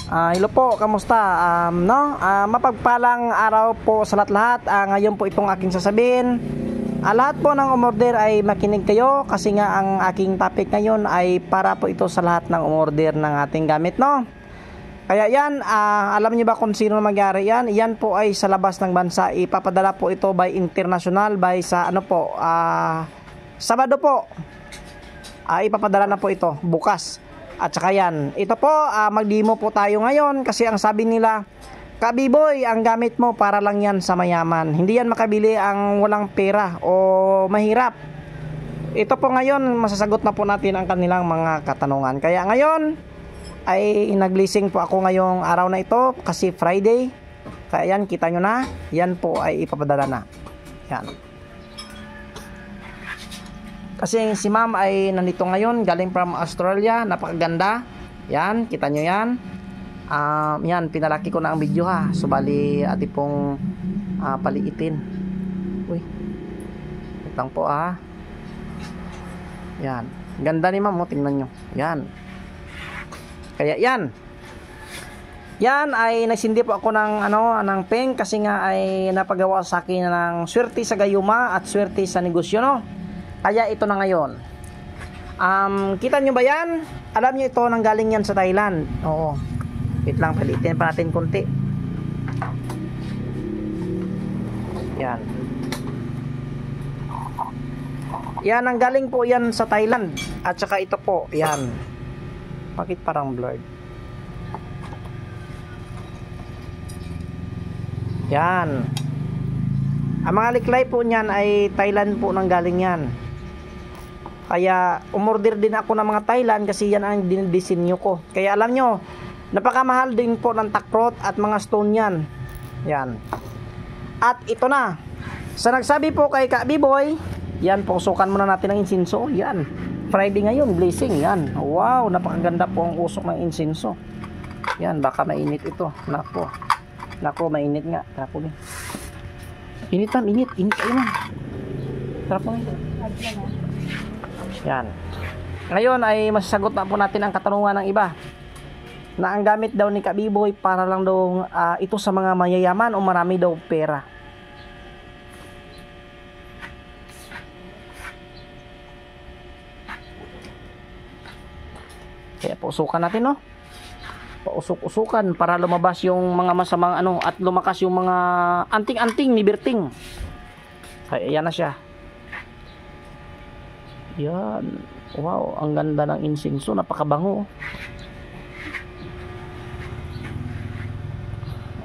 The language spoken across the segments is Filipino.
Hello po, kamusta? Mapagpalang araw po sa lahat-lahat. Ngayon po itong aking sasabihin. Lahat po ng umorder ay makinig kayo kasi nga ang aking topic ngayon ay para po ito sa lahat ng umorder ng ating gamit, no? Kaya yan, alam niyo ba kung sino magyari yan? Yan po ay sa labas ng bansa. Ipapadala po ito by international, by sa ano po, Sabado po. Ipapadala na po ito bukas. At saka yan, ito po, mag-demo po tayo ngayon kasi ang sabi nila, Kabiboy, ang gamit mo para lang yan sa mayaman. Hindi yan makabili ang walang pera o mahirap. Ito po ngayon, masasagot na po natin ang kanilang mga katanungan. Kaya ngayon, ay nag-leasing po ako ngayong araw na ito kasi Friday. Kaya yan, kita nyo na, yan po ay ipapadala na. Yan. Kasi si ma'am ay nandito ngayon, galing from Australia, napakaganda. Yan, kita nyo yan. Yan, pinalaki ko na ang video ha. So bali, ati pong paliitin. Uy, itang po ha. Yan, ganda ni ma'am, tingnan nyo. Yan. Kaya yan. Yan ay nagsindi po ako ng peng kasi nga ay napagawa sa akin ng swerte sa gayuma at swerte sa negosyo, no? Kaya ito na ngayon. Kita nyo ba yan? Alam nyo ito nanggaling yan sa Thailand. Oo. Wait lang, palitin pa natin konti. Yan. Yan, nanggaling po yan sa Thailand. At saka ito po, yan. Bakit parang blurred? Yan. Ang mga liklay po niyan ay Thailand po nanggaling yan. Kaya umorder din ako ng mga Thailand kasi yan ang dinidisenyo ko. Kaya alam nyo, napakamahal din po ng takrot at mga stone yan. Yan. At ito na. Sa nagsabi po kay Kabiboy, yan, pusukan muna natin ang insinso. Yan. Friday ngayon, blessing. Yan. Wow, napakaganda po ang usok ng insinso. Yan, baka mainit ito. Nako. Nako, mainit nga. Nako. Init man, init. Init kayo man. Sarap mo ito. Yan. Ngayon ay masasagot na po natin ang katanungan ng iba. Na ang gamit daw ni Kabiboy para lang daw ito sa mga mayayaman o marami daw pera. Kaya pausukan natin, no? Pausok-usukan para lumabas yung mga masamang at lumakas yung mga anting-anting ni Berting. Kaya yan na siya. Yan. Wow, ang ganda ng insinso, napakabango.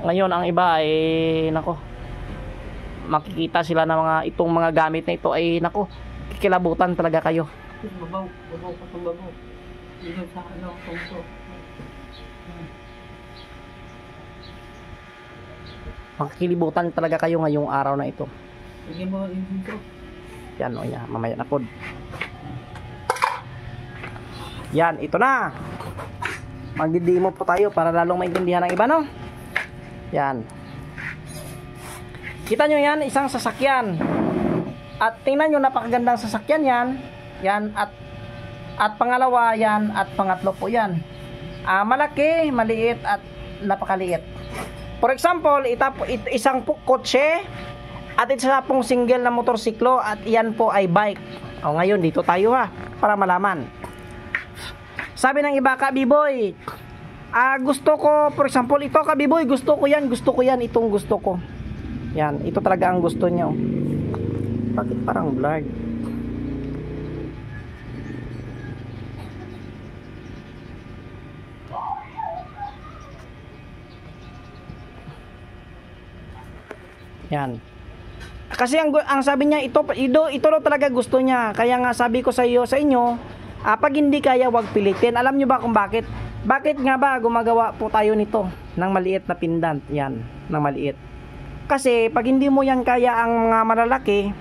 Ngayon ang iba ay nako, makikita sila na itong mga gamit na ito ay nako, kikilabutan talaga kayo. Babaw pa itong babaw. Dito sa tungso. Makikilibutan talaga kayo ngayong araw na ito. Sige mo insinso. Yan o yan, mamaya na po. Yan, ito na. Magdidemo po tayo para lalong maintindihan ng iba, no? Yan. Kita nyo yan, isang sasakyan. At tingnan nyo, napakagandang sasakyan yan. Yan, at pangalawa yan, at pangatlo po yan. Malaki, maliit, at napakaliit. For example, isang kotse, at isa pong single na motorsiklo, at yan po ay bike. O ngayon, dito tayo ha, para malaman. Sabi ng iba, Kabiboy, gusto ko, for example, ito Kabiboy, gusto ko yan, itong gusto ko. Yan, ito talaga ang gusto niya. Bakit parang blurred? Yan. Kasi ang sabi niya, ito talaga gusto niya. Kaya nga sabi ko sa inyo, pag hindi kaya, wag pilitin. Alam niyo ba kung bakit? Bakit nga ba gumagawa po tayo nito ng maliit na pendant? Yan, ng maliit. Kasi pag hindi mo yan kaya ang mga malalaki,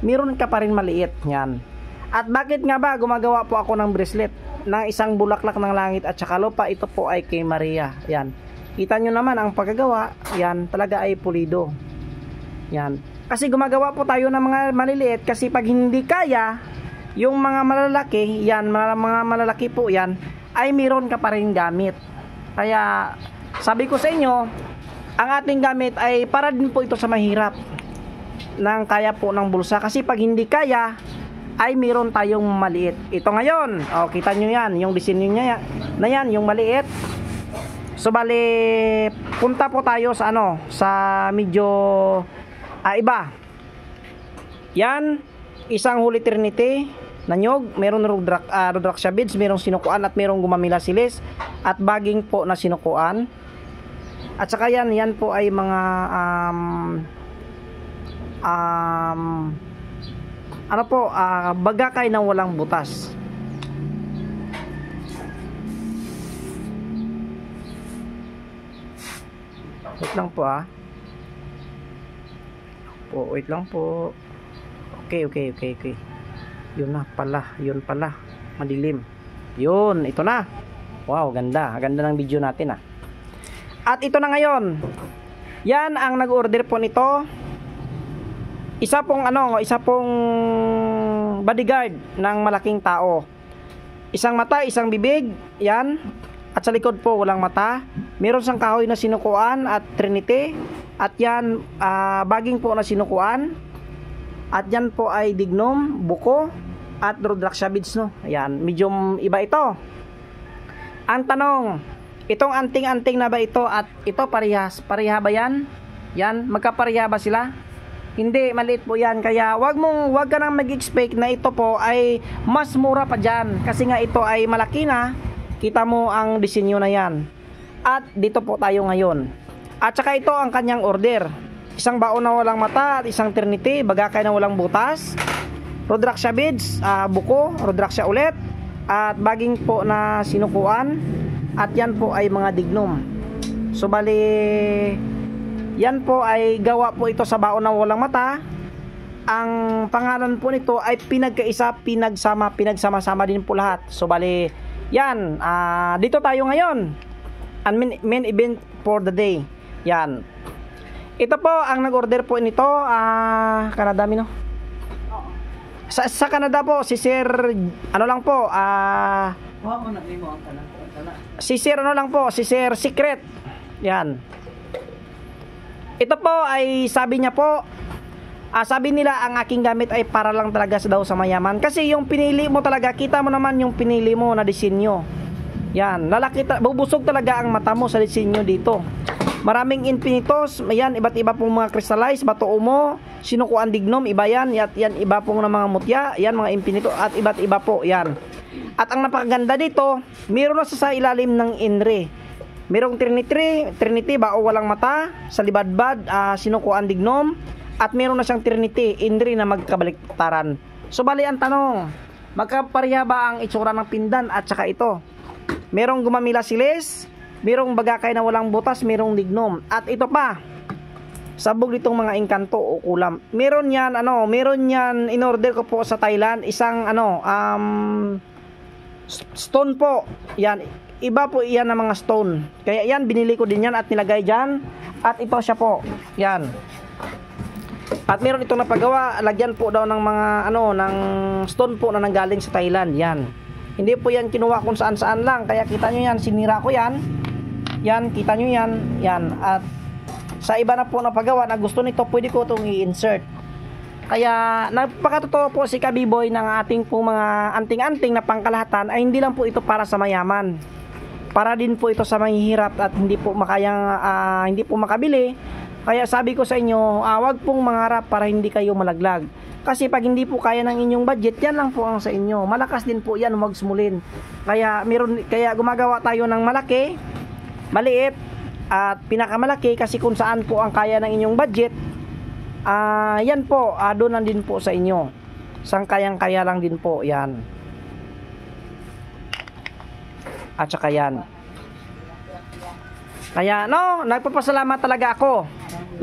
meron ka pa rin maliit. Yan. At bakit nga ba gumagawa po ako ng bracelet ng isang bulaklak ng langit at saka lupa? Ito po ay kay Maria. Yan. Kita nyo naman ang pagkagawa. Yan, talaga ay pulido. Yan. Kasi gumagawa po tayo ng mga maliliit kasi pag hindi kaya, yung mga malalaki, yan, mga malalaki po yan, ay meron ka pa rin gamit. Kaya sabi ko sa inyo, ang ating gamit ay para din po ito sa mahirap nang kaya po ng bulsa. Kasi pag hindi kaya, ay meron tayong maliit. Ito ngayon, kita nyo yan, yung disenyo niya na yan, yung maliit. So bali, punta po tayo sa sa medyo iba. Yan, isang Holy Trinity na nyog, meron Rudraksha beads, merong sinukuan at merong gumamila silis at baging po na sinukuan. At saka yan po ay mga bagakay na walang butas. Wait lang po wait lang po. Okay. Yun pala. Madilim. Yun, ito na. Wow, ganda. Ganda ng video natin At ito na ngayon. Yan ang nag-order po nito. Isa pong bodyguard ng malaking tao. Isang mata, isang bibig. Yan. At sa likod po walang mata. Meron siyang kahoy na sinukuan at Trinity. At yan, baging po na sinukuan. At yan po ay dignum, buko, at Rudraksha beads, no? Ayan, medyo iba ito. Ang tanong, itong anting-anting na ba ito at ito parehas? Pareha ba yan? Yan, magkapareha ba sila? Hindi, maliit po yan. Kaya wag ka nang mag-expect na ito po ay mas mura pa dyan. Kasi nga ito ay malaki na. Kita mo ang disenyo na yan. At dito po tayo ngayon. At saka ito ang kanyang order. Isang baon na walang mata at isang Trinity, bagakay na walang butas, Rudraksha beads, buko, Rudraksha ulit, at baging po na sinukuan, at yan po ay mga dignum. So bali, yan po ay gawa po ito sa baon na walang mata. Ang pangalan po nito ay pinagkaisa, pinagsama-sama din po lahat. So bali, yan, dito tayo ngayon. Ang main event for the day. Yan. Ito po ang nag-order po nito, Canada no? Sa Canada po, si Sir, si Sir si Sir Secret. Yan. Ito po ay sabi niya po, sabi nila ang aking gamit ay para lang talaga daw sa mayaman. Kasi yung pinili mo talaga, kita mo naman yung pinili mo na disenyo. Yan, bubusog talaga ang mata mo sa disenyo dito. Maraming infinitos, yan, iba't iba pong mga crystallized, bato umo, sinukuan dignum, iba yan, yan iba pong na mga mutya, yan mga infinito, at iba't iba po, yan. At ang napakaganda dito, meron na sa ilalim ng inre. Merong Trinity, bao walang mata, sa libadbad, sinukuan dignum, at meron na siyang Trinity, inre na magkabaliktaran. So bali ang tanong, magkapareha ba ang itsura ng pindan at saka ito? Merong gumamila silis, merong bagakay na walang butas, merong dignum. At ito pa, sabog ditong mga engkanto o kulam. Meron yan, in-order ko po sa Thailand, isang stone po. Yan, iba po yan ng mga stone. Kaya yan, binili ko din yan at nilagay dyan. At ito siya po, yan. At meron itong napagawa, lagyan po daw ng mga, ng stone po na nanggaling sa Thailand. Yan. Hindi po yan kinuha kung saan-saan lang. Kaya kita nyo yan, sinira ko yan. Yan, kita nyo yan. Yan. At sa iba na po napagawa na gusto nito, pwede ko itong i-insert. Kaya nagpakatotoo po si Kabiboy ng ating po mga anting-anting na pangkalahatan ay hindi lang po ito para sa mayaman. Para din po ito sa mahihirap at hindi po makabili. Kaya sabi ko sa inyo, wag pong mangarap para hindi kayo malaglag. Kasi pag hindi po kaya ng inyong budget, yan lang po ang sa inyo. Malakas din po yan, huwag sumulin. Kaya gumagawa tayo ng malaki, maliit at pinakamalaki kasi kung saan po ang kaya ng inyong budget, yan po, doon lang din po sa inyo. Sang kayang-kaya lang din po yan. At saka yan. Kaya nagpapasalamat talaga ako.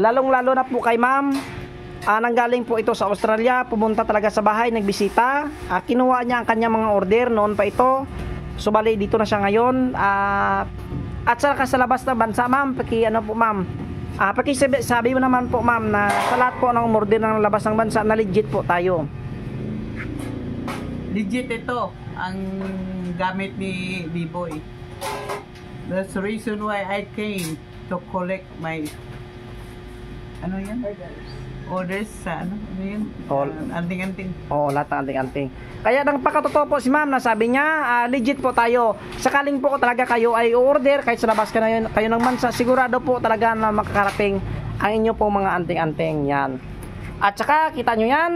Lalong-lalo na po kay ma'am. Nanggaling po ito sa Australia, pumunta talaga sa bahay, nagbisita. Kinuha niya ang kanyang mga order noon pa ito. So bali dito na siya ngayon. At saka sa labas na bansa, ma'am, sabi mo naman po, ma'am, na sa lahat po ng umorder ng labas ng bansa na legit po tayo. Legit ito ang gamit ni B-Boy. That's the reason why I came to collect my ano yan? Orders sa ano? Ano yun? Anting-anting. Oo, lahat ng anting-anting. Kaya nang pakatotoo po si ma'am na sabi niya, legit po tayo. Sakaling po talaga kayo ay order kahit sa labas ka na yun, kayo ng bansa, sigurado po talaga na makakarating ang inyo pong mga anting-anting yan. At saka kita nyo yan,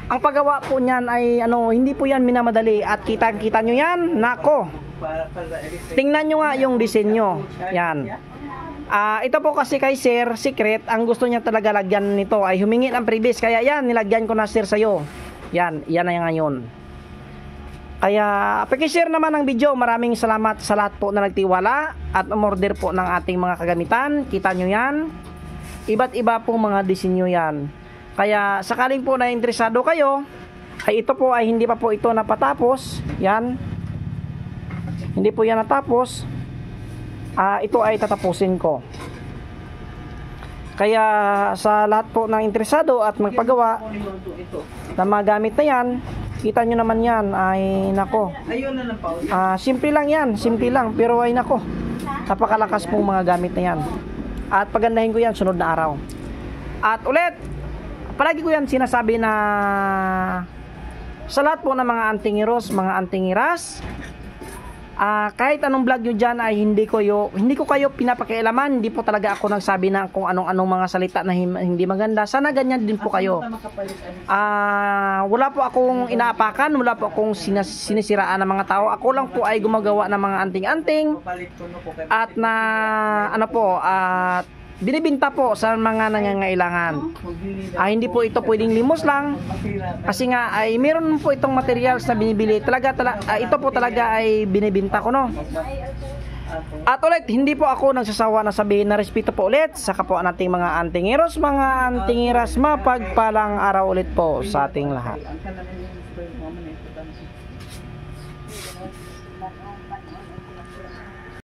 ang paggawa po niyan ay ano, hindi po yan minamadali at kita nyo yan, nako. Tingnan nyo nga yung disenyo. Yan. Ito po kasi kay Sir, secret, ang gusto niya talaga lagyan nito ay humingi ng previous. Kaya yan, nilagyan ko na Sir sa'yo. Yan na yan ngayon. Kaya, pakishare naman ang video. Maraming salamat sa lahat po na nagtiwala at umorder po ng ating mga kagamitan. Kita nyo yan. Iba't iba pong mga disenyo yan. Kaya, sakaling po na interesado kayo, ay ito po ay hindi pa po ito napatapos. Yan. Hindi po yan natapos. Ito ay tatapusin ko. Kaya sa lahat po ng interesado at magpagawa ng mga gamit na yan, kita nyo naman yan ay nako. Simple lang yan, simple lang, pero ay nako, napakalakas pong mga gamit na yan. At pagandahin ko yan sunod na araw. At ulit, palagi ko yan sinasabi na sa lahat po ng mga antingiros, mga antingiras, kahit anong vlog nyo dyan ay hindi ko kayo pinapakialaman. Hindi po talaga ako nagsabi na kung anong mga salita na hindi maganda. Sana ganyan din po kayo. Wala po akong inaapakan, wala po akong sinisiraan ng mga tao. Ako lang po ay gumagawa ng mga anting-anting at na ano po, binibinta po sa mga nangangailangan. Hindi po ito pwedeng limos lang kasi nga ay meron po itong materials na binibili. Ito po talaga ay binibinta ko, no. At ulit, hindi po ako nagsasawa na sabihin na respeto po ulit sa kapwa nating mga antingeros, mga antingeras, mapagpalang araw ulit po sa ating lahat.